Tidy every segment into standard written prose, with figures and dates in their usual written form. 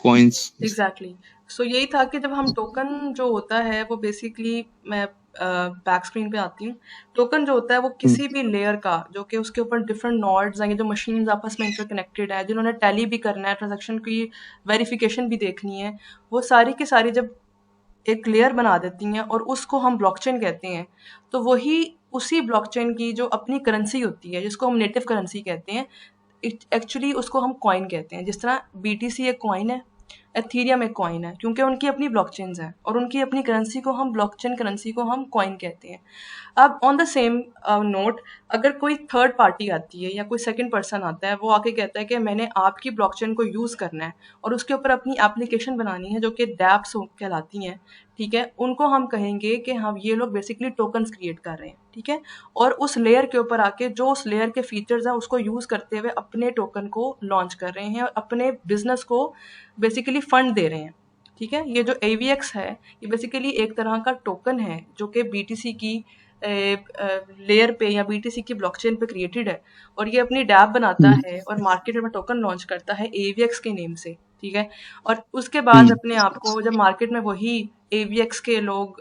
Coins. Exactly. सो यही था कि जब हम टोकन जो होता है वो बेसिकली, मैं बैक स्क्रीन पे आती हूँ। टोकन जो होता है वो किसी भी लेयर का, जो कि उसके ऊपर डिफरेंट नॉड्स आएंगे, जो मशीन्स आपस में इंटरकनेक्टेड है, जिन्होंने टैली भी करना है, ट्रांजेक्शन की वेरिफिकेशन भी देखनी है, वो सारी की सारी जब एक लेयर बना देती हैं और उसको हम ब्लॉकचेन कहते हैं। तो वही उसी ब्लॉकचेन की जो अपनी करेंसी होती है, जिसको हम नेटिव करेंसी कहते हैं, एक्चुअली उसको हम कॉइन कहते हैं। जिस तरह बीटीसी एक कॉइन है, एथीरियम एक कॉइन है, क्योंकि उनकी अपनी ब्लॉकचेन्स हैं और उनकी अपनी करेंसी को हम ब्लॉकचेन करेंसी को हम कॉइन कहते हैं। अब ऑन द सेम नोट, अगर कोई थर्ड पार्टी आती है या कोई सेकंड पर्सन आता है, वो आके कहता है कि मैंने आपकी ब्लॉकचेन को यूज़ करना है और उसके ऊपर अपनी एप्लीकेशन बनानी है, जो कि डैप्स कहलाती हैं, ठीक है, उनको हम कहेंगे कि हम ये लोग बेसिकली टोकन्स क्रिएट कर रहे हैं, ठीक है। और उस लेयर के ऊपर आके जो उस लेयर के फीचर्स हैं उसको यूज़ करते हुए अपने टोकन को लॉन्च कर रहे हैं और अपने बिजनेस को बेसिकली फंड दे रहे हैं, ठीक है। ये जो AVX है, ये बेसिकली एक तरह का टोकन है जो कि BTC की लेयर पे या BTC की ब्लॉकचेन पे क्रिएटेड है, और ये अपनी डैप बनाता है और मार्केट में टोकन लॉन्च करता है AVX के नेम से, ठीक है। और उसके बाद अपने आप को जब मार्केट में वही AVX के लोग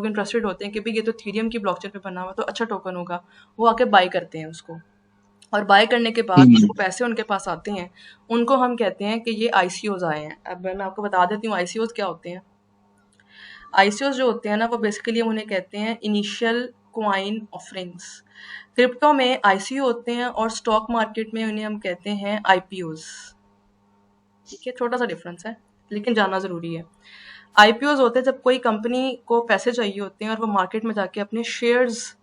इंटरेस्टेड होते हैं कि भाई ये तो थीरियम की ब्लॉकचेन पे बना हुआ तो अच्छा टोकन होगा, वो आके बाय करते हैं उसको। और बाय करने के बाद जो पैसे उनके पास आते हैं, उनको हम कहते हैं कि ये ICOs आए हैं। अब मैं आपको बता देती हूँ ICOs क्या होते हैं। ICOs जो होते हैं ना, वो बेसिकली हम उन्हें कहते हैं इनिशियल क्वाइन ऑफरिंग्स। क्रिप्टो में ICO होते हैं और स्टॉक मार्केट में उन्हें हम कहते हैं IPOs, ठीक है। छोटा सा डिफरेंस है लेकिन जानना ज़रूरी है। IPOs होते हैं जब कोई कंपनी को पैसे चाहिए होते हैं और वो मार्केट में जाके अपने शेयर्स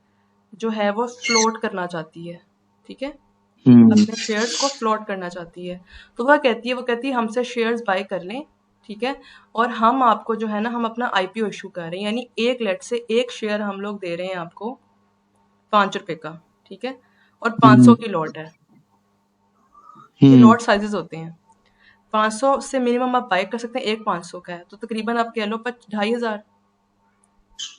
जो है वो फ्लोट करना चाहती है, ठीक है, अपने शेयर्स को फ्लोट करना चाहती है। तो वो कहती है हमसे शेयर्स बाय कर लें, ठीक है, और हम आपको जो है ना, हम अपना IPO इशू कर रहे हैं, यानी एक लेट से एक शेयर हम लोग दे रहे हैं आपको 5 रुपए का, ठीक है, और 500 की लॉट है। ये लॉट साइजेस होते हैं। 500 से मिनिमम आप बाय कर सकते हैं, एक 500 का है तो तकरीबन आप कह लो 2,500,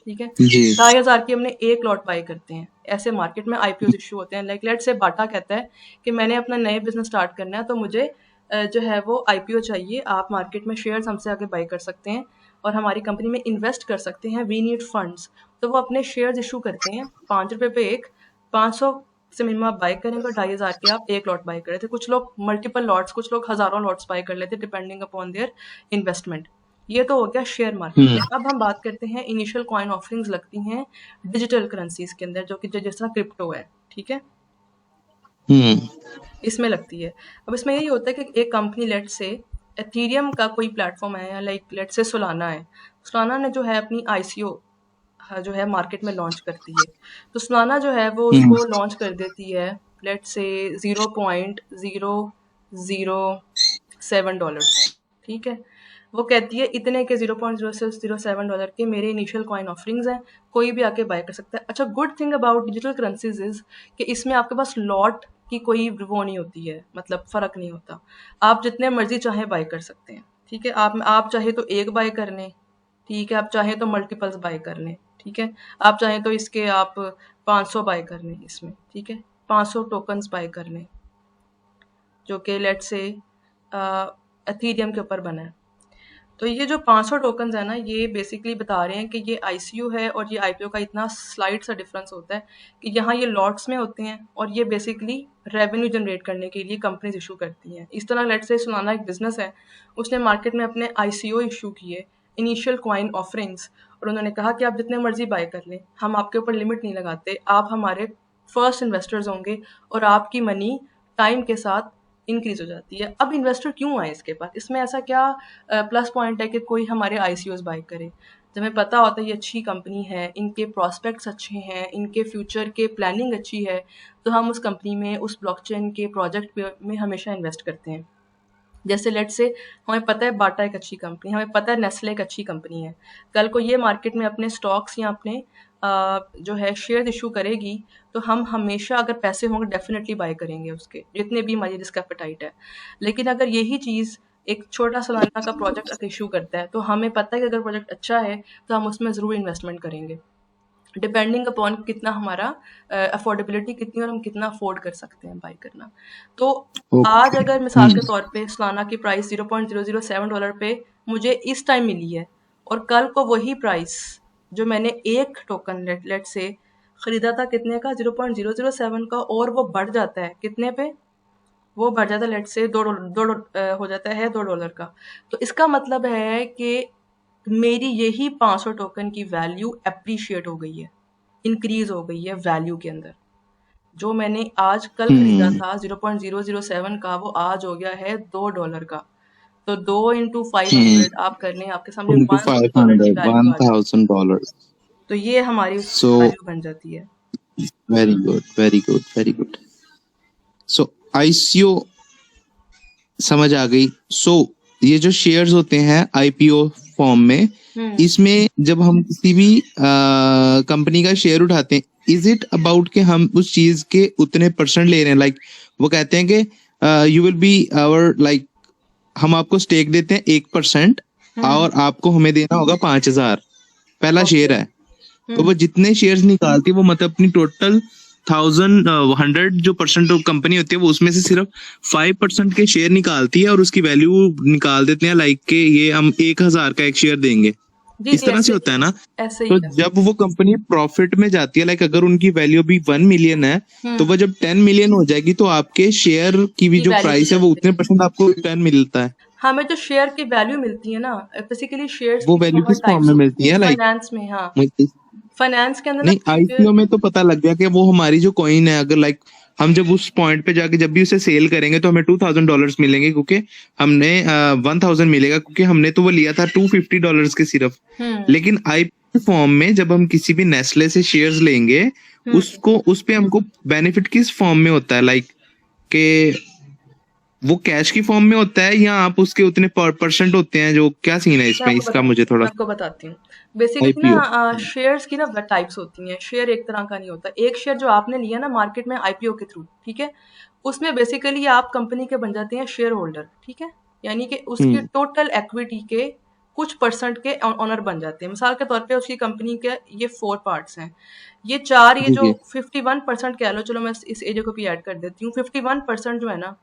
ठीक है। जी 2,500 की हमने एक लॉट बाय करते हैं। ऐसे मार्केट में IPOs इशू होते हैं। लाइक लेट से बाटा कहता है कि मैंने अपना नए बिजनेस स्टार्ट करना है, तो मुझे जो है वो IPO चाहिए, आप मार्केट में शेयर्स हमसे आगे बाय कर सकते हैं और हमारी कंपनी में इन्वेस्ट कर सकते हैं, वी नीड फंड्स। तो वो अपने शेयर्स इशू करते हैं 5 रुपए पे एक, 500 से मिनिमम आप बाय करेंगे और 2,500 के आप एक लॉट बाय कर रहे थे। कुछ लोग मल्टीपल लॉट्स, कुछ लोग हजारों लॉट्स बाय कर लेते, डिपेंडिंग अपॉन देयर इन्वेस्टमेंट। ये तो हो गया शेयर मार्केट में। अब हम बात करते हैं इनिशियल कॉइन ऑफरिंग्स लगती हैं डिजिटल करेंसीज के अंदर, जो कि जिस तरह क्रिप्टो है, ठीक है, इसमें लगती है। अब इसमें यही होता है कि एक कंपनी लेट से एथीरियम का कोई प्लेटफॉर्म है, या लाइक लेट से सोलाना है, सोलाना ने जो है अपनी ICO जो है मार्केट में लॉन्च करती है। तो सोलाना जो है वो उसको लॉन्च कर देती है लेट से $0.007, ठीक है। वो कहती है इतने के $0.007 के मेरे इनिशियल कॉइन ऑफरिंग्स हैं, कोई भी आके बाय कर सकता है। अच्छा, good thing about digital currencies is कि इसमें आपके पास लॉट की कोई वो नहीं होती है, मतलब फ़र्क नहीं होता। आप जितने मर्जी चाहे बाय कर सकते हैं, ठीक है। आप चाहे तो एक बाय कर लें, ठीक है, आप चाहें तो मल्टीपल्स बाय कर लें, ठीक है, आप चाहें तो इसके आप 500 बाय कर लें इसमें, ठीक है, 500 टोकन्स बाय कर लें, जो कि लेट से एथीरियम के ऊपर बना है। तो ये जो 500 टोकन्स है ना, ये बेसिकली बता रहे हैं कि ये ICO है और ये IPO का इतना स्लाइड सा डिफरेंस होता है कि यहाँ ये लॉट्स में होते हैं और ये बेसिकली रेवेन्यू जनरेट करने के लिए कंपनीज इशू करती हैं। इस तरह लेट से सुनाना एक बिजनेस है, उसने मार्केट में अपने ICO इशू किए, इनिशियल कॉइन ऑफरिंग्स, और उन्होंने कहा कि आप जितने मर्जी बाय कर लें, हम आपके ऊपर लिमिट नहीं लगाते, आप हमारे फर्स्ट इन्वेस्टर्स होंगे और आपकी मनी टाइम के साथ इंक्रीज हो जाती है। अब इन्वेस्टर क्यों आए इसके पास, इसमें ऐसा क्या प्लस पॉइंट है कि कोई हमारे ICOs बाय करे? जब हमें पता होता है ये अच्छी कंपनी है, इनके प्रॉस्पेक्ट्स अच्छे हैं, इनके फ्यूचर के प्लानिंग अच्छी है, तो हम उस कंपनी में, उस ब्लॉकचेन के प्रोजेक्ट में हमेशा इन्वेस्ट करते हैं। जैसे लेट से हमें पता है बाटा एक अच्छी कंपनी, हमें पता है नेस्ले एक अच्छी कंपनी है, कल को ये मार्केट में अपने स्टॉक्स या अपने जो है शेयर इशू करेगी, तो हम हमेशा अगर पैसे होंगे डेफिनेटली बाय करेंगे उसके, जितने भी हमारी रिस्क एपेटाइट है। लेकिन अगर यही चीज़ एक छोटा सालाना का प्रोजेक्ट इशू करता है, तो हमें पता है कि अगर प्रोजेक्ट अच्छा है तो हम उसमें ज़रूर इन्वेस्टमेंट करेंगे। डिपेंडिंग अपॉन कितना हमारा अफोर्डेबिलिटी कितनी और हम कितना अफोर्ड कर सकते हैं बाई करना। तो आज ओके। अगर मिसाल के तौर पे सोलाना की प्राइस $0.007 पे मुझे इस टाइम मिली है, और कल को वही प्राइस जो मैंने एक टोकन लेट से खरीदा था कितने का, 0.007 का, और वो बढ़ जाता है कितने पे, वो बढ़ जाता है लेट से $2 हो जाता है $2 का। तो इसका मतलब है कि मेरी यही 500 टोकन की वैल्यू एप्रिशिएट हो गई है, इंक्रीज हो गई है वैल्यू के अंदर। जो मैंने आज कल खरीदा हम्म। था 0.007 का, वो आज हो गया है $2 का। तो 2 × हम्म। 500 आप कर लें, आपके सामने इंटू $1 की 500, वैल्यू वन आ गई। थाउजेंड डॉलर तो ये हमारी सो वैल्यू बन जाती है। Very good, very good, very good. So ICO समझ आ गई। सो ये जो शेयर्स होते हैं आईपीओ फॉर्म में, हम्म। इसमें जब हम किसी भी कंपनी का शेयर उठाते हैं, इज इट अबाउट कि हम उस चीज के उतने परसेंट ले रहे हैं? लाइक वो कहते हैं कि you will be our, like हम आपको स्टेक देते हैं 1%, हम्म। और आपको हमें देना होगा 5,000, पहला ओके। शेयर है। तो हम्म। वो जितने शेयर्स निकालती है, वो मतलब अपनी टोटल 100 जो परसेंट कंपनी होती है, वो उसमें से सिर्फ 5% के शेयर निकालती है और उसकी वैल्यू निकाल देते हैं, लाइक के ये हम 1,000 का एक शेयर देंगे। जी इस जी, तरह से ऐसे होता ही है है। ना? ऐसे ही तो है। जब वो कंपनी प्रॉफिट में जाती है, लाइक अगर उनकी वैल्यू भी 1 मिलियन है, तो हम्म। वो जब 10 मिलियन हो जाएगी, तो आपके शेयर की भी की जो वैल्यू प्राइस है, वो बदलते उतने हैं। परसेंट आपको रिटर्न मिलता है। हमें जो शेयर की वैल्यू मिलती है ना, बेसिकली शेयर्स वो की वैल्यू बहुत किस फॉर्म टाइप्स में होती मिलती हैं है? लाइक फाइनेंस में। हाँ, मुझे फाइनेंस के अंदर ना नहीं, शेयर। आईपीओ में तो पता लग गया कि वो हमारी जो कॉइन है, अगर लाइक हम जब उस पॉइंट पे जाके जब भी उसे सेल करेंगे, तो हमें $2,000 मिलेंगे, क्योंकि हमने 1,000 मिलेगा, क्योंकि हमने तो वो लिया था $250 के सिर्फ। हम्म। लेकिन आईपीओ फॉर्म में जब हम किसी भी नेस्ले से शेयर्स लेंगे, हम्म। उसको उस पे हमको बेनिफिट किस फॉर्म में होता है? लाइक के वो कैश की फॉर्म में होता है, या आप उसके उतने परसेंट होते हैं? जो क्या सीन है इसमें, इसका मुझे थोड़ा मैं आपको बताती हूँ। Basically IPO. ना शेयर्स की ना टाइप्स होती हैं। शेयर एक तरह का नहीं होता। एक शेयर जो आपने लिया ना मार्केट में आईपीओ के थ्रू, ठीक है, उसमें बेसिकली आप कंपनी के बन जाते हैं शेयर होल्डर, ठीक है, यानी कि उसकी हम्म। टोटल इक्विटी के कुछ परसेंट के ऑनर बन जाते हैं। मिसाल के तौर पे उसकी कंपनी के ये 4 पार्ट्स हैं। ये चार, ये जी जो जी 51% कह लो, चलो मैं इस एरिया को भी ऐड कर देती हूँ, 51% जो है ना,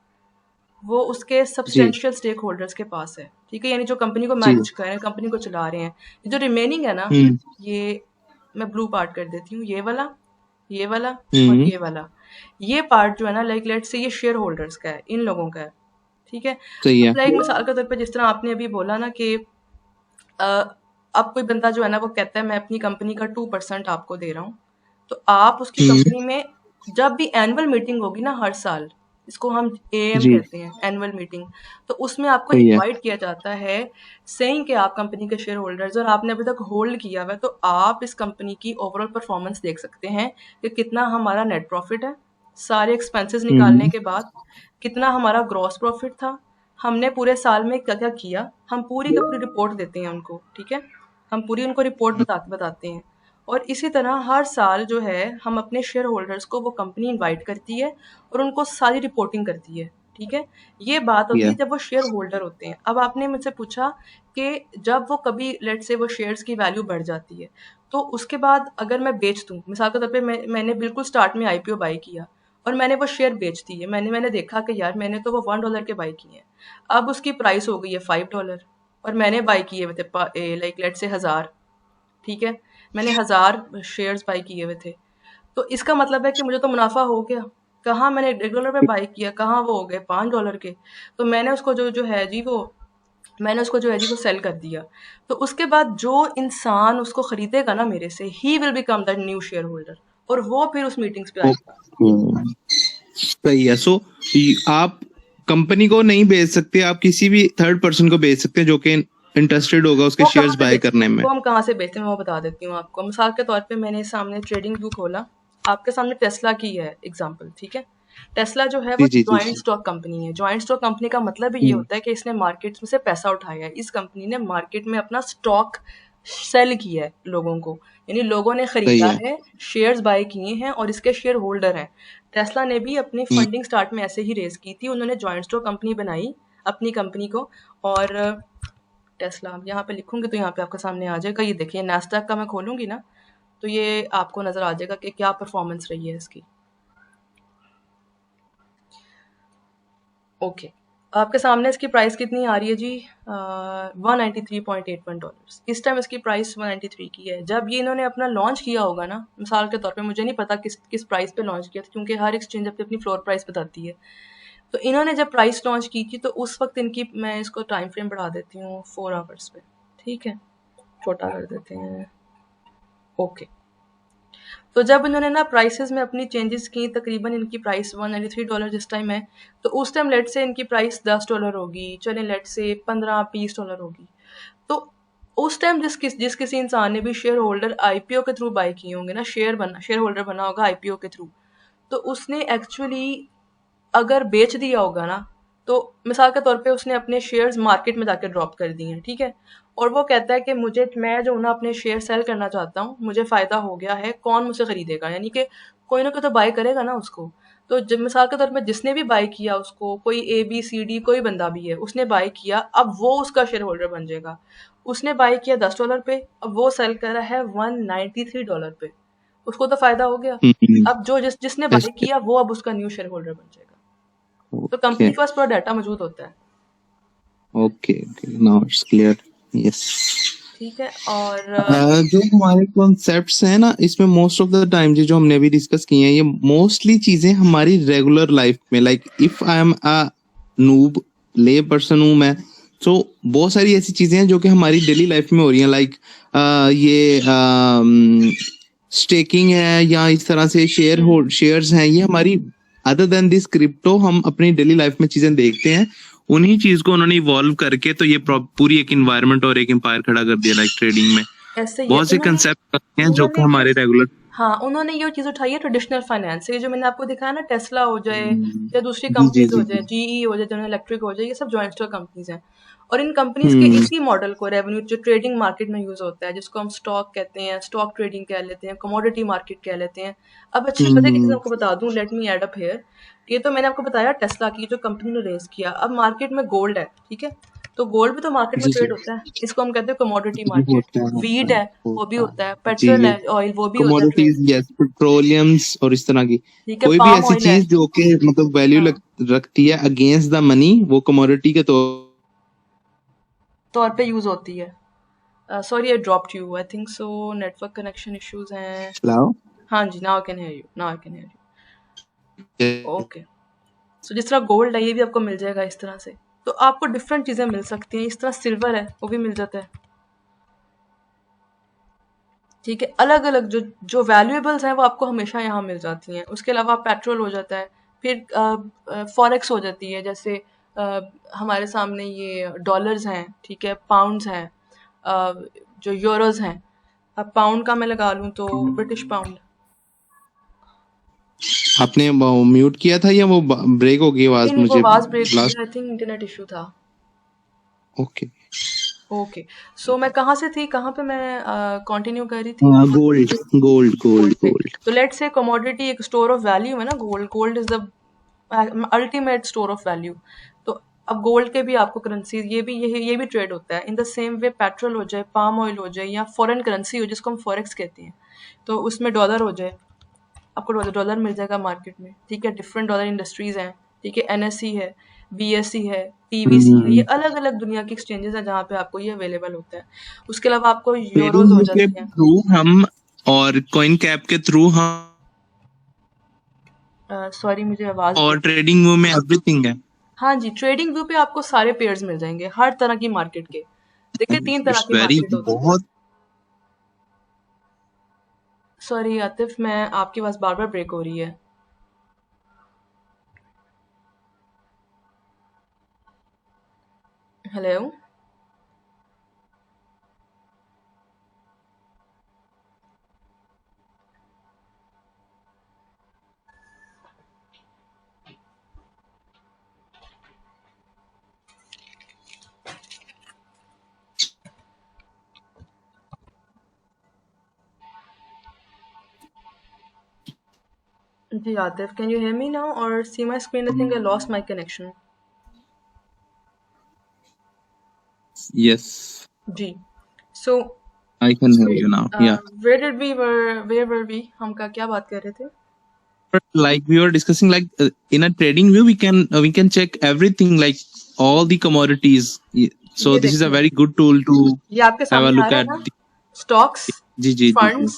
वो उसके जी सब्सटेंशियल स्टेक होल्डर्स के पास है, ठीक है, यानी जो कंपनी को जी। मैनेज कर रहे हैं, कंपनी को चला रहे हैं। ये जो रिमेनिंग है ना, हम्म। ये मैं ब्लू पार्ट कर देती हूँ, ये वाला और हम्म। ये वाला। ये पार्ट जो है ना, लाइक लेट से ये शेयर होल्डर्स का है, इन लोगों का है, ठीक है। सही अब है। लाइक मिसाल के तौर पे जिस तरह आपने अभी बोला ना कि अ, अब कोई बंदा जो है ना वो कहता है मैं अपनी कंपनी का 2% आपको दे रहा हूँ, तो आप उसकी हम्म। कंपनी में जब भी एनुअल मीटिंग होगी ना हर साल, इसको हम एएम जी। कहते हैं, एनुअल मीटिंग, तो उसमें आपको सही है। इनवाइट किया जाता है, सेइंग कि आप कंपनी के शेयर होल्डर्स और आपने अभी तक होल्ड किया हुआ है, तो आप इस कंपनी की ओवरऑल परफॉर्मेंस देख सकते हैं कि कितना हमारा नेट प्रॉफिट है सारे एक्सपेंसेस निकालने हम्म। के बाद, कितना हमारा ग्रॉस प्रॉफिट था, हमने पूरे साल में क्या क्या किया, हम पूरी की पूरी रिपोर्ट देते हैं उनको, ठीक है, हम पूरी उनको रिपोर्ट बताते हैं। और इसी तरह हर साल जो है हम अपने शेयर होल्डर्स को वो कंपनी इनवाइट करती है और उनको सारी रिपोर्टिंग करती है, ठीक है। ये बात होती है या जब वो शेयर होल्डर होते हैं। अब आपने मुझसे पूछा कि जब वो कभी लेट से वो शेयर्स की वैल्यू बढ़ जाती है, तो उसके बाद अगर मैं बेच दूं, मिसाल के तौर पे मैंने बिल्कुल स्टार्ट में आईपीओ बाई किया और मैंने वो शेयर बेच दिए, मैंने देखा कि यार मैंने तो वो $1 के बाई किए हैं, अब उसकी प्राइस हो गई है $5 और मैंने बाई किए हुए थे लाइक लेट से 1,000, ठीक है, मैंने 1,000 शेयर्स बाई किए हुए थे। तो इसका मतलब है कि मुझे तो मुनाफा हो गया। कहाँ मैंने $1 पे बाई किया, कहाँ वो हो गए $5 के। तो मैंने उसको जो है जी वो मैंने उसको जो है जी वो सेल कर दिया। तो उसके बाद जो इंसान उसको खरीदेगा ना मेरे से, he will become the new share holder, और वो फिर उस मीटिंग्स पे आएगा। ओके, सही है। सो आप कंपनी को नहीं बेच सकते, आप किसी भी थर्ड पर्सन को बेच सकते हैं जो कि इंटरेस्टेड होगा उसके वो कहाँ शेयर्स से बाय बेचते करने हैं, में। वो हम कहाँ से बेचते हैं, मैं वो बता देती हूँ आपको। मिसाल के तौर पे मैंने सामने ट्रेडिंग व्यू खोला, आपके सामने टेस्ला की है एग्जांपल, ठीक है। टेस्ला जो है वो जी जी जी जॉइंट जी। स्टॉक कंपनी है। जॉइंट स्टॉक कंपनी का मतलब ये हम्म। होता है कि इसने मार्केट में से पैसा उठाया है, इस कंपनी ने मार्केट में अपना स्टॉक सेल किया है लोगों को, यानी लोगों ने सही खरीदा है। है, शेयर्स बाय किए हैं और इसके शेयर होल्डर हैं। टेस्ला ने भी अपनी हम्म। फंडिंग स्टार्ट में ऐसे ही रेज की थी, उन्होंने जॉइंट स्टॉक कंपनी बनाई अपनी कंपनी को। और टेस्ला यहाँ पे लिखूंगी तो यहाँ पे आपके सामने आ जाएगा, ये देखिए नैस्डैक का मैं खोलूंगी ना, तो ये आपको नज़र आ जाएगा कि क्या परफॉर्मेंस रही है इसकी। ओके, आपके सामने इसकी प्राइस कितनी आ रही है जी, 193.81 डॉलर्स। इस टाइम इसकी प्राइस 193 की है। जब ये इन्होंने अपना लॉन्च किया होगा ना, मिसाल के तौर पे मुझे नहीं पता किस किस प्राइस पे लॉन्च किया था, क्योंकि हर एक्सचेंज अपनी अपनी फ्लोर प्राइस बताती है। तो इन्होंने जब प्राइस लॉन्च की थी तो उस वक्त इनकी, मैं इसको टाइम फ्रेम बढ़ा देती हूँ 4 आवर्स पे, ठीक है, छोटा कर देते हैं। ओके, तो जब इन्होंने ना प्राइसेस में अपनी चेंजेस की, तकरीबन इनकी प्राइस 193 डॉलर जिस टाइम है, तो उस टाइम लेट से इनकी प्राइस 10 डॉलर होगी, चलें लेट से 15-20 डॉलर होगी। तो उस टाइम जिस किसी इंसान ने भी शेयर होल्डर आईपीओ के थ्रू बाय किए होंगे ना, शेयर होल्डर बना होगा आईपीओ के थ्रू, तो उसने एक्चुअली अगर बेच दिया होगा ना, तो मिसाल के तौर पे उसने अपने शेयर्स मार्केट में जाकर ड्रॉप कर दिए हैं, ठीक है, और वो कहता है कि मैं जो ना अपने शेयर सेल करना चाहता हूँ, मुझे फ़ायदा हो गया है, कौन मुझसे ख़रीदेगा, यानी कि कोई ना कोई तो बाय करेगा ना उसको। तो जब मिसाल के तौर पे जिसने भी बाय किया उसको, कोई ABCD कोई बंदा भी है, उसने बाय किया, अब वो उसका शेयर होल्डर बन जाएगा। उसने बाय किया 10 डॉलर पे, अब वो सेल कर रहा है 193 डॉलर पे, उसको तो फ़ायदा हो गया। अब जो जिसने बाय किया वो अब उसका न्यू शेयर होल्डर बन जाएगा। तो कंपनी ओके के पास पूरा डाटा मौजूद होता है, okay okay, now it's clear. Yes. ठीक है। और जो हमारे कॉन्सेप्ट्स हैं ना, इसमें मोस्ट ऑफ द टाइम जो हमने अभी डिस्कस किए हैं, ये मोस्टली चीजें हमारी रेगुलर लाइफ में, like if I am a noob ले पर्सन हूँ मैं, तो बहुत सारी ऐसी चीजें हैं जो कि हमारी डेली लाइफ में हो रही हैं, लाइक ये स्टेकिंग है या इस तरह से शेयर्स हैं, ये हमारी अदर देन दिस क्रिप्टो हम अपनी डेली लाइफ में चीजें देखते हैं। उन्हीं चीज को उन्होंने इवॉल्व करके तो ये पूरी एक इन्वायरमेंट और एक एम्पायर खड़ा कर दिया, लाइक ट्रेडिंग में ऐसे ही है, बहुत से उन्होंने कंसेप्ट हैं जो कि उन्होंने ये हमारे रेगुलर। हाँ, उन्होंने ये चीज़ उठाई है ट्रेडिशनल फाइनेंस से। ये जो मैंने आपको दिखाया ना, टेस्ला हो जाए या दूसरी जी जी कंपनीज हो जी जाए, जी। जीई हो जाए, जनरल इलेक्ट्रिक हो जाए, ये सब जॉइंट स्टॉक कंपनीज हैं। और इन कंपनीज के हम्म। इसी मॉडल को रेवेन्यू जो ट्रेडिंग मार्केट में यूज होता है, जिसको हम स्टॉक कहते हैं, स्टॉक ट्रेडिंग कह लेते हैं, कमोडिटी मार्केट कह लेते हैं। अब अच्छी पता है कि चीज़ हम्म। आपको बता दूं, let me add up here. ये तो मैंने आपको बताया टेस्ला की जो कंपनी ने रेस किया। अब मार्केट में गोल्ड है, ठीक है, तो गोल्ड भी तो मार्केट में जी जी ट्रेड होता है, इसको हम कहते हैं कमोडिटी जी, मार्केट। होता वीट है है, वो भी होता होता है, है जी पेट्रोल जी। है, ऑयल, वो भी होता है ट्रेड, कमोडिटीज, यस, पेट्रोलियम्स और इस तरह की ठीक है, कोई भी पाम ऐसी ऑयल है। चीज जो कि मतलब वैल्यू हाँ, रखती है अगेंस्ट द मनी, वो कमोडिटी के तौर। तौर पे यूज होती है। Sorry I dropped you, I think so network connection issues हैं। चलाओ। हाँ जी, now I can hear you, now I can hear you. Okay, so जिस तरह गोल्ड है, ये भी आपको मिल जाएगा इस तरह से। तो आपको डिफरेंट चीजें मिल सकती हैं, इस तरह सिल्वर है, वो भी मिल जाता है, ठीक है। अलग अलग जो वैल्यूएबल्स हैं वो आपको हमेशा यहाँ मिल जाती हैं। उसके अलावा पेट्रोल हो जाता है, फिर फॉरेक्स हो जाती है, जैसे अ, हमारे सामने ये डॉलर्स हैं, ठीक है, पाउंड्स हैं, अ, जो यूरोज हैं। अब पाउंड का मैं लगा लूँ तो ब्रिटिश पाउंड। आपने म्यूट किया था या वो ब्रेक हो गई आवाज नहीं नहीं, वो मुझे आवाज ब्रेक हुई, last? I think internet issue था। ओके। ओके, सो मैं कहाँ से थी, कहाँ पे मैं कंटिन्यू कर रही थी? हाँ, गोल्ड गोल्ड गोल्ड गोल्ड पे। गोल्ड। तो लेट्स से कमोडिटी एक स्टोर ऑफ वैल्यू है ना, gold is the ultimate store of value. तो अब गोल्ड के भी आपको करेंसी, ये भी ट्रेड होता है in the same way. Petrol हो जाए, पाम ऑयल हो जाए, या फॉरेन करेंसी हो जिसको हम फॉरेक्स कहते हैं, तो उसमें डॉलर हो जाए, आपको डॉलर डॉलर मिल जाएगा मार्केट में, ठीक है। डिफरेंट डॉलर इंडस्ट्रीज हैं, ठीक है, NSE है, BSE है, PVC है, ये हम्म। अलग अलग दुनिया की एक्सचेंजेस हैं जहाँ पे आपको ये अवेलेबल होता है। उसके अलावा आपको यूरोज हो ट्रेडिंग के जाती हैं। थ्रू हम और कॉइन कैप के थ्रू हम सॉरी, मुझे आवाज़ और ब्रेक। ट्रेडिंग व्यू में एवरीथिंग है। हाँ जी, ट्रेडिंग व्यू पे आपको सारे पेयर्स मिल जाएंगे, हर तरह की मार्केट के। देखिए, 3 तरह इट्स की वेरी मार्केट होती है। बहुत। सॉरी आतिफ, मैं आपकी आवाज़ बार बार ब्रेक हो रही है। हेलो। जी Atif, can you hear me now और see my screen? I think I lost my connection. Yes. जी, so I can hear you now. Yeah. where were we? हम क्या बात कर रहे थे? Like we were discussing, like in a trading view, we can check everything, like all the commodities. So ये this is a देखिए, very good tool to ये आपके have a सामने आ look रहा है at. ना? स्टॉक्स, जी जी जी जी. Funds,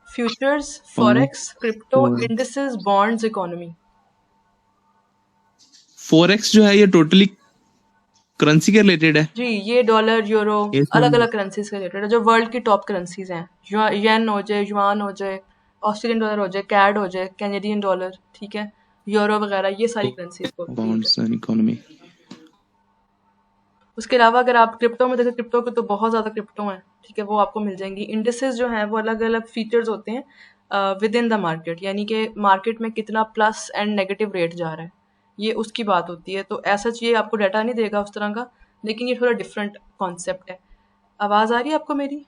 futures, Forex. Forex, crypto, Forex. Indices, bonds, economy. Forex जो है ये टोटली करेंसी के रिलेटेड है. जी, ये डॉलर, यूरो, ये अलग सब- अलग करेंसीज के रिलेटेड है, जो वर्ल्ड की टॉप करेंसीज हैं। येन हो जाए, युआन हो जाए, ऑस्ट्रेलियन डॉलर हो जाए, कैड हो जाए, कैनेडियन डॉलर, ठीक है, यूरो वगैरह, ये सारी करेंसीज को डील bonds करते हैं। and economy. उसके अलावा अगर आप क्रिप्टो में देखें, क्रिप्टो के तो बहुत ज़्यादा क्रिप्टो हैं, ठीक है, वो आपको मिल जाएंगी। इंडिसेस जो हैं वो अलग अलग फीचर्स होते हैं विद इन द मार्केट, यानी कि मार्केट में कितना प्लस एंड नेगेटिव रेट जा रहा है, ये उसकी बात होती है। तो ऐसा चाहिए आपको डाटा नहीं देगा उस तरह का, लेकिन ये थोड़ा डिफरेंट कॉन्सेप्ट है। आवाज़ आ रही है आपको मेरी?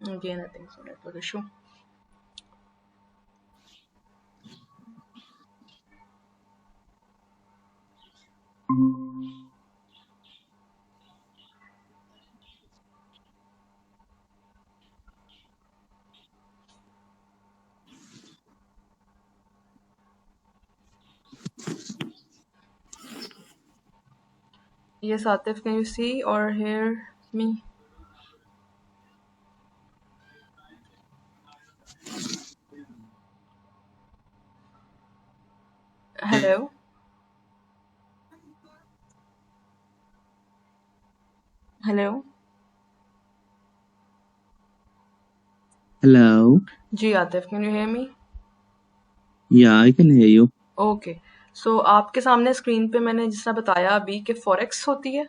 Again, I think so, network issue. Yes, Atif, can you see or hear me? Hello? Hello? Hello. जी Atif, can you hear me? Yeah, I can hear you. Okay, so आपके सामने स्क्रीन पे मैंने जिस तरह बताया अभी कि फॉरेक्स होती है,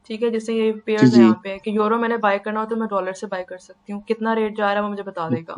ठीक है, जैसे ये जी पेयर्स है जी. यहाँ पे कि यूरो मैंने बाय करना हो तो मैं डॉलर से बाय कर सकती हूँ, कितना रेट जा रहा है वो मुझे बता देगा।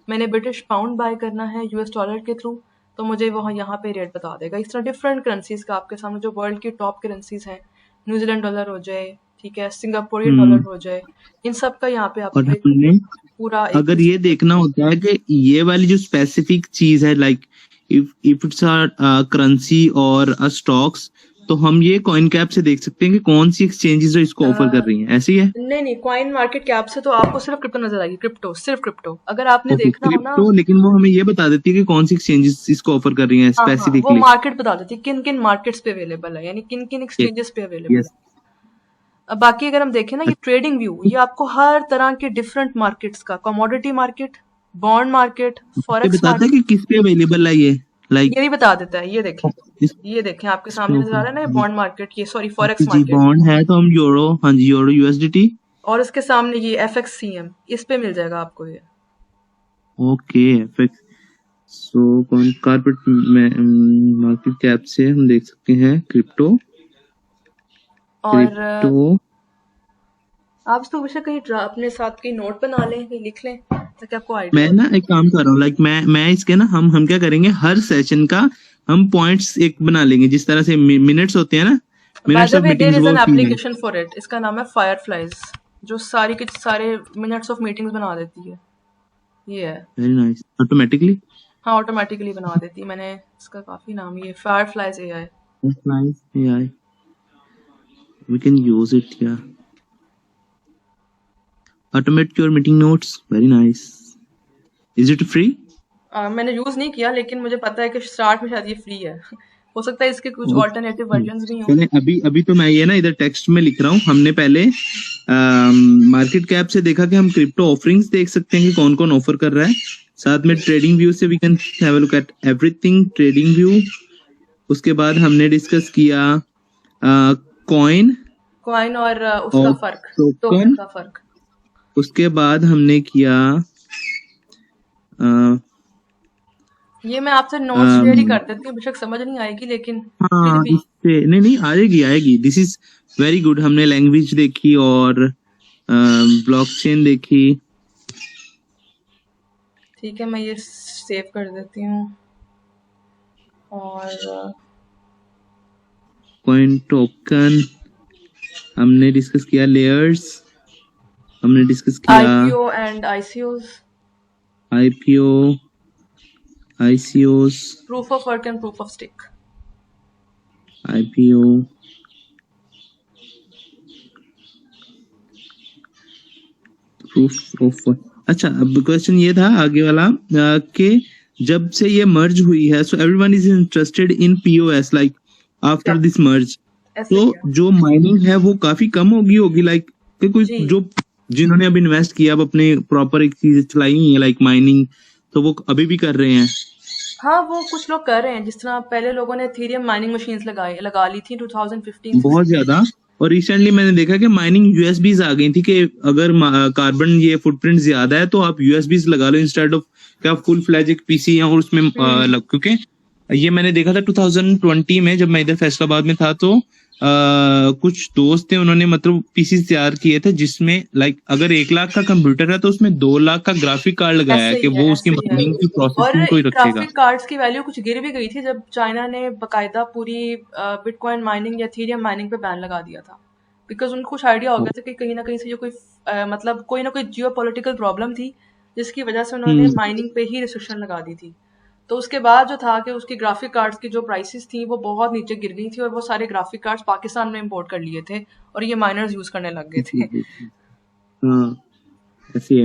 मैंने ब्रिटिश पाउंड बाय करना है यूएस डॉलर के थ्रू, तो मुझे वहाँ यहाँ पे रेट बता देगा। इस तरह डिफरेंट करेंसीज का आपके सामने जो वर्ल्ड की टॉप करेंसीज हैं, न्यूजीलैंड डॉलर हो जाए, ठीक है, सिंगापुरियन डॉलर हो जाए, इन सब का यहाँ पे और आपको एक हमने पूरा एक अगर ये देखना होता है कि ये वाली जो स्पेसिफिक चीज है, like if it's a currency और अ स्टॉक्स, तो हम ये कॉइन कैप से देख सकते हैं कि कौन सी एक्सचेंजेस जो इसको ऑफर कर रही हैं, ऐसी है. नहीं, कॉइन मार्केट कैप से तो आपको सिर्फ क्रिप्टो नजर आएगी, क्रिप्टो, सिर्फ क्रिप्टो। अगर आपने ओके, देखना हो ना, क्रिप्टो, लेकिन वो हमें ये बता देती है कि कौन सी एक्सचेंजेस इसको ऑफर कर रही हैं हाँ, वो स्पेसिफिकली. मार्केट बता देती है किन किन मार्केट्स पे अवेलेबल है, यानी किन किन एक्सचेंजेस पे अवेलेबल यस. है। अब बाकी अगर हम देखें ना, ये ट्रेडिंग व्यू, ये आपको हर तरह के डिफरेंट मार्केट्स का, कमोडिटी मार्केट, बॉन्ड मार्केट, ये फॉरेक्स बताता है मार्केट, कि किस पे अवेलेबल है ये, लाइक ये भी बता देता है। ये देखें, इस ये देखें आपके सामने नजर आ रहा है ना, ये बॉन्ड मार्केट, ये सॉरी फॉरेक्स जी मार्केट, बॉन्ड है तो हम यूरो, हाँ जी, यूरो यूएसडीटी. और इसके सामने ये FXCM, इस पे मिल जाएगा आपको ये। Okay, FX. So corporate market cap से हम देख सकते हैं क्रिप्टो. और क्रिप्टो आप इसको वैसे कहीं अपने साथ कहीं नोट बना लें, कहीं लिख लें, ताकि आपको मैं आइडिया हो। ना एक काम कर रहा हूँ, लाइक मैं इसके ना, हम क्या करेंगे, हर सेशन का हम पॉइंट्स एक बना लेंगे, जिस तरह से मिनट्स होते हैं ना, bye minutes the of way, there meetings, is वो एन सीन है. एप्लीकेशन फॉर इट, इसका नाम है फायरफ्लाइज, जो सारी के सारे मिनट्स ऑफ मीटिंग्स बना देती है। ये है, वेरी नाइस. ऑटोमेटिकली. हाँ, ऑटोमेटिकली बना देती है। मैंने इसका काफी नाम, ये fireflies AI। Nice AI, we can use it. या automate your meeting notes. Very nice. Is it free? मैंने यूज नहीं किया, लेकिन मुझे पता है कि स्टार्ट में शायद ये फ्री है। हो सकता है इसके कुछ ऑल्टरनेटिव वर्जन्स भी हों। चले, अभी तो मैं ये ना इधर टेक्स्ट में लिख रहा हूँ. हमने पहले मार्केट कैप से देखा कि हम क्रिप्टो ऑफरिंग्स देख सकते हैं कि कौन कौन ऑफर कर रहा है. साथ में ट्रेडिंग व्यू से we can have a look at everything trading view. उसके बाद हमने डिस्कस किया कॉइन कॉइन और उसका और फर्क, टोकन. टोकन का फर्क। उसके बाद हमने किया ये मैं आपसे नोट्स शेयर ही कर देती हूँ, बेशक समझ नहीं आएगी, लेकिन फिर हाँ, भी इससे नहीं आएगी. This is very good. हमने लैंग्वेज देखी और ब्लॉकचेन देखी. ठीक है, मैं ये सेव कर देती हूँ। और कॉइन टोकन हमने डिस्कस किया. लेयर्स हमने डिस्कस किया. IPO and ICOs, IPO, ICOs, proof of work and proof of stake. IPO, अच्छा, अब क्वेश्चन ये था आगे वाला कि जब से ये मर्ज हुई है, so everyone is interested in POS like after या दिस मर्ज, ऐसे तो ही है जो माइनिंग है वो काफी कम होगी लाइक कि कोई जी। जो जिन्होंने अब इन्वेस्ट किया, अब अपने प्रॉपर एक चीज चलाई हुई है लाइक माइनिंग, तो वो अभी भी कर रहे हैं। हाँ, वो कुछ लोग कर रहे हैं, जिस तरह पहले लोगों ने एथेरियम माइनिंग मशीन्स लगा ली थी 2015-16 बहुत में। ज्यादा। और रिसेंटली मैंने देखा कि माइनिंग यूएसबीज आ गई थी कि अगर कार्बन ये फुटप्रिंट ज्यादा है तो आप यूएसबीज लगा लो इंस्टेड ऑफ क्या फुल फ्लैज एक पीसी या और उसमें हम्म। क्योंकि ये मैंने देखा था 2020 में जब मैं इधर फैसलाबाद में था, तो कुछ दोस्त थे, उन्होंने मतलब पीसी तैयार किए थे जिसमें लाइक अगर 1 लाख का कंप्यूटर है तो उसमें 2 लाख का ग्राफिक कार्ड लगाया है ऐसे कि ही है, वो उसकी ऐसे ही है। माइनिंग की और प्रोसेसिंग को ही रखेगा। ग्राफिक कार्ड्स की वैल्यू कुछ गिर भी गई थी जब चाइना ने बकायदा पूरी बिटकॉइन माइनिंग या एथेरियम माइनिंग पे बैन लगा दिया था, बिकॉज उनको कुछ आइडिया हो गया था कि कहीं ना कहीं से जो कोई मतलब कोई ना कोई जियो पॉलिटिकल प्रॉब्लम थी, जिसकी वजह से उन्होंने हम्म। माइनिंग पे ही रिस्ट्रिक्शन लगा दी थी। तो उसके बाद जो था कि उसकी ग्राफिक कार्ड्स की जो प्राइसेस थी वो बहुत नीचे गिर गई थी, और वो सारे ग्राफिक कार्ड्स पाकिस्तान में इंपोर्ट कर लिए थे, और ये माइनर्स यूज करने लग गए जी थे। जी जी। हाँ, ऐसी।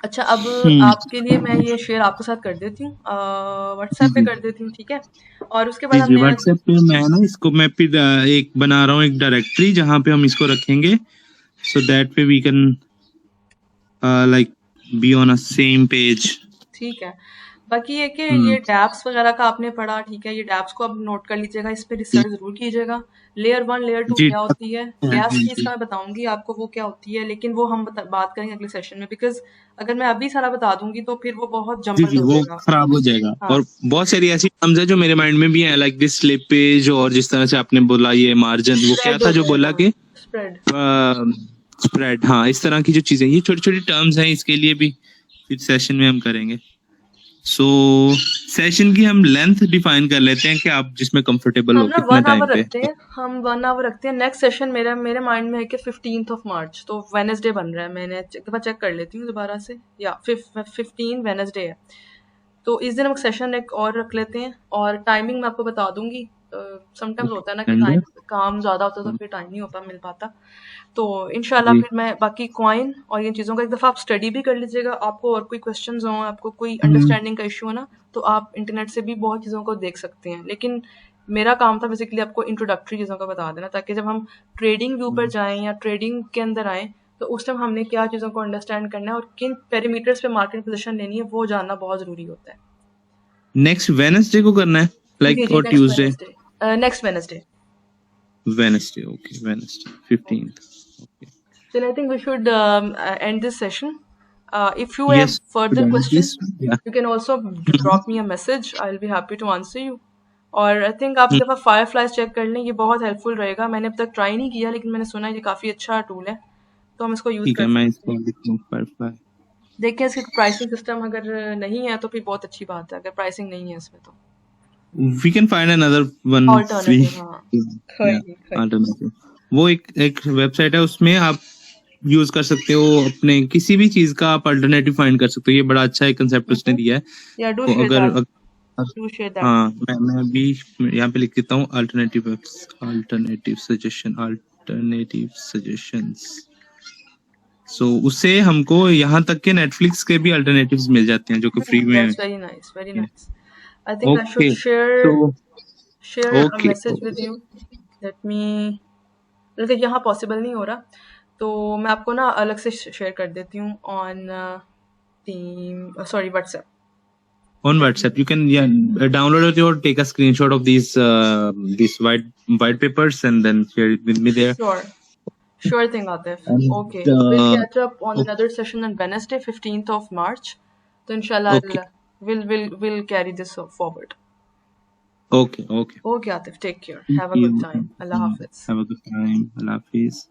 अच्छा, अब हम्म। आपके लिए मैं ये शेयर आपके साथ कर देती हूँ, व्हाट्सएप पे जी कर देती हूँ, ठीक है? और उसके जी बाद जी, हमने व्हाट्सएप पे मैं ना इसको मैं फिर एक बना रहा हूँ एक डायरेक्टरी जहाँ पे हम इसको रखेंगे, so that way we can like be on a same page. ठीक है। बाकी ये कि हम्म। ये डैप्स वगैरह का आपने पढ़ा, ठीक है? ये डैप्स को अब नोट कर लीजिएगा, इस पे रिसर्च ज़रूर कीजिएगा। लेयर 1, लेयर 2 जी क्या होती है? गैस जी फीस जी का मैं बताऊँगी आपको वो क्या होती है, लेकिन वो हम बात करेंगे अगले सेशन में, बिकॉज़ अगर मैं अभी सारा बता दूँगी तो फिर वो बहुत जी जम्बल्ड जी, हो वो जाएगा। खराब हो जाएगा। हाँ, और बहुत सारी ऐसी टर्म्स है जो मेरे माइंड में भी है लाइक दिस स्लिपेज, और जिस तरह से आपने बोला ये मार्जिन, वो क्या स्प्रेड था हो जो बोला जाएगा, कि स्प्रेड। स्प्रेड, हाँ, इस तरह की जो चीजें, ये छोटी छोटी टर्म्स हैं, इसके लिए भी फिर सेशन में हम करेंगे। सो सेशन की हम लेंथ डिफाइन कर लेते हैं कि आप जिसमें कंफर्टेबल हम हो ना कितने 1 टाइम आवर पे। रखते हैं, हम 1 आवर रखते हैं। नेक्स्ट सेशन मेरे मेरे माइंड में है कि 15th ऑफ मार्च, तो वेडनेसडे बन रहा है। मैंने एक दफ़ा चेक कर लेती हूँ दोबारा से, या 15 वेडनेसडे है। तो इस दिन हम सेशन एक और रख लेते हैं, और टाइमिंग मैं आपको बता दूंगी। समटाइम्स होता है ना कि संडे। टाइम काम ज़्यादा होता है तो फिर टाइम नहीं होता, मिल पाता। तो इंशाल्लाह जी। फिर मैं बाकी कॉइन और इन चीज़ों का एक दफ़ा आप स्टडी भी कर लीजिएगा। आपको और कोई क्वेश्चंस हों, आपको कोई हम्म। अंडरस्टैंडिंग का इशू हो ना, तो आप इंटरनेट से भी बहुत चीज़ों को देख सकते हैं। लेकिन मेरा काम था बेसिकली आपको इंट्रोडक्टरी चीज़ों का बता देना, ताकि जब हम ट्रेडिंग व्यू पर जाएं या ट्रेडिंग के अंदर आएं, तो उस टाइम हमने क्या चीज़ों को अंडरस्टैंड करना है और किन पेरीमीटर्स पे मार्केट पोजीशन लेनी है, वो जानना बहुत ज़रूरी होता है। नेक्स्ट वेनसडे को करना है जी लाइक जी, और Tuesday? Next Wednesday. Wednesday, okay, Wednesday 15th। Okay. Then I think we should end this session. If you have yes, further questions, this या। you can also drop me a message. I'll be happy to answer you. और I think आप एक दफ़ा fireflies check कर लें, ये बहुत helpful रहेगा। मैंने अब तक ट्राई नहीं किया, लेकिन मैंने सुना है ये काफ़ी अच्छा टूल है, तो हम इसको यूज़ ठीक कर है, मैं सकते इसको हैं। लिखूँ फायरफ्लाई। देखिए इसकी प्राइसिंग सिस्टम अगर नहीं है तो फिर बहुत अच्छी बात है, अगर प्राइसिंग नहीं है इसमें तो we can find another one free. Alternative. हाँ, कोई या नहीं, कोई नहीं। अल्टरनेटिव, वो एक वेबसाइट है, उसमें आप यूज कर सकते हो अपने किसी भी चीज का, आप अल्टरनेटिव फाइंड कर सकते हो। ये बड़ा अच्छा एक कंसेप्ट उसने दिया है। या डू तो शेयर अगर दैट, डू शेयर दैट। हाँ, मैं अभी यहाँ पे लिख देता हूँ अल्टरनेटिव सजेशंस। सो उससे हमको यहाँ तक के नेटफ्लिक्स के भी अल्टरनेटिव्स मिल जाते हैं जो कि फ्री में दैट्स वेरी नाइस, वेरी है। Nice. I think I should okay, share तो share a okay, message with you. Let me, लेकिन यहाँ पॉसिबल नहीं हो रहा, तो मैं आपको ना अलग से शेयर कर देती हूँ on team, sorry, WhatsApp. on WhatsApp you can, yeah, download it or take a screenshot of these white papers and then share it with me there. Sure, sure thing, Atif. Okay, And we'll catch up on another session on Wednesday, 15th of March. So inshallah, okay, we'll carry this forward. okay, okay. Okay, Atif, take care. Thank Have a good you. time. Allah Hafiz. Have a good time. Allah Hafiz.